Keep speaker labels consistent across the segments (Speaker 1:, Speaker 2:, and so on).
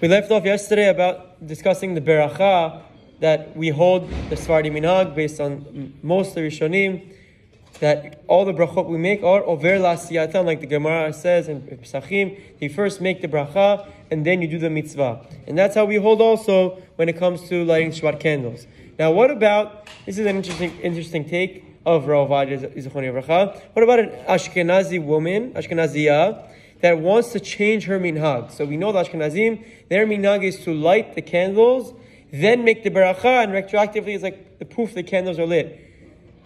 Speaker 1: We left off yesterday about discussing the Beracha, that we hold the Sephardi minhag based on most of the Rishonim, that all the brachot we make are over la'asiyatan, like the Gemara says in Pesachim. You first make the bracha and then you do the mitzvah. And that's how we hold also when it comes to lighting Shabbat candles. Now what about, this is an interesting take of Rav Ovadia Zichron Livracha. What about an Ashkenazi woman, Ashkenaziyah, that wants to change her minhag? So we know the Ashkenazim, their minhag is to light the candles, then make the beracha, and retroactively it's like the proof the candles are lit.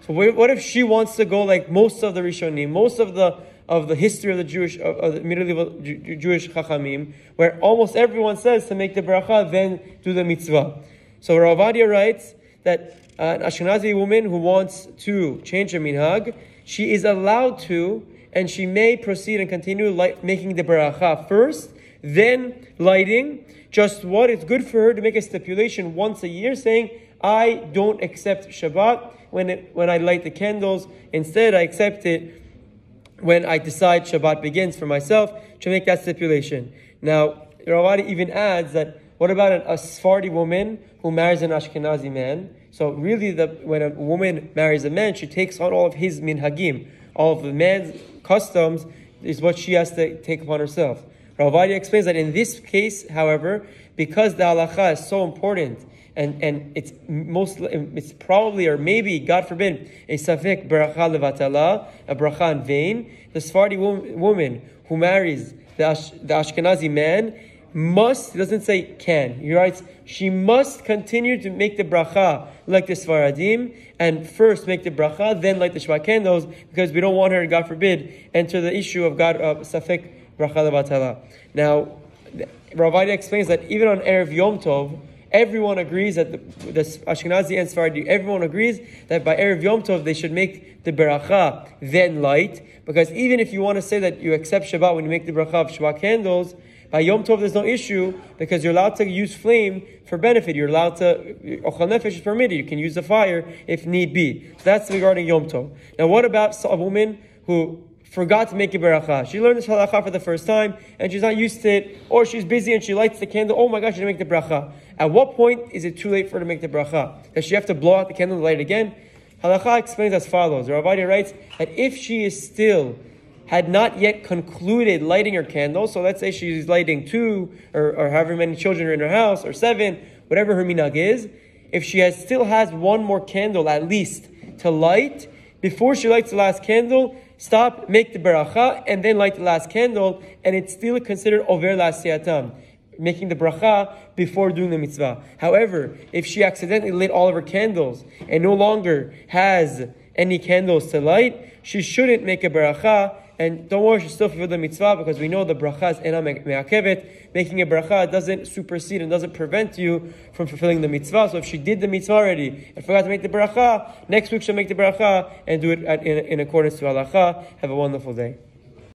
Speaker 1: So what if she wants to go like most of the Rishonim, most of the history of the Jewish, of the medieval Jewish Chachamim, where almost everyone says to make the beracha, then do the mitzvah. So Rav Ovadia writes that an Ashkenazi woman who wants to change her minhag, she is allowed to, and she may proceed and continue making the beracha first, then lighting. Just what it's good for her to make a stipulation once a year saying, I don't accept Shabbat when I light the candles. Instead, I accept it when I decide Shabbat begins for myself, to make that stipulation. Now, Rav Ovadia even adds that, what about a Sephardi woman who marries an Ashkenazi man? So really, when a woman marries a man, she takes on all of his minhagim. All of the man's customs is what she has to take upon herself. Rav Ovadia explains that in this case, however, because the halacha is so important, and it's probably, or maybe, God forbid, a safek beracha levatala, a bracha in vain, the Sephardi woman who marries the Ashkenazi man must, he doesn't say can, he writes, she must continue to make the bracha like the Sfaradim, and first make the bracha, then light the Shabbat candles, because we don't want her, God forbid, enter the issue of God of safek bracha levatala. Now, Rav Ovadia explains that even on Erev Yom Tov, everyone agrees that the Ashkenazi and Sephardi, everyone agrees that by Erev Yom Tov they should make the beracha, then light, because even if you want to say that you accept Shabbat when you make the bracha of Shabbat candles, by Yom Tov there's no issue, because you're allowed to use flame for benefit. You're allowed to, Ochal Nefesh is permitted, you can use the fire if need be. So that's regarding Yom Tov. Now what about a woman who forgot to make a beracha? She learned this halacha for the first time, and she's not used to it, or she's busy and she lights the candle. Oh my gosh, she didn't make the beracha. At what point is it too late for her to make the beracha? Does she have to blow out the candle and light it again? Halacha explains as follows. Rav Ovadia writes that if she had not yet concluded lighting her candle, so let's say she's lighting 2, or however many children are in her house, or 7, whatever her minhag is, if she still has one more candle at least to light, before she lights the last candle, stop, make the beracha, and then light the last candle, and it's still considered over la'asiyatan, making the bracha before doing the mitzvah. However, if she accidentally lit all of her candles and no longer has any candles to light, she shouldn't make a beracha, and don't worry, she still fulfill the mitzvah, because we know the bracha is ena me'akevet. Making a bracha doesn't supersede and doesn't prevent you from fulfilling the mitzvah. So if she did the mitzvah already and forgot to make the bracha, next week she'll make the bracha and do it in accordance to halacha. Have a wonderful day.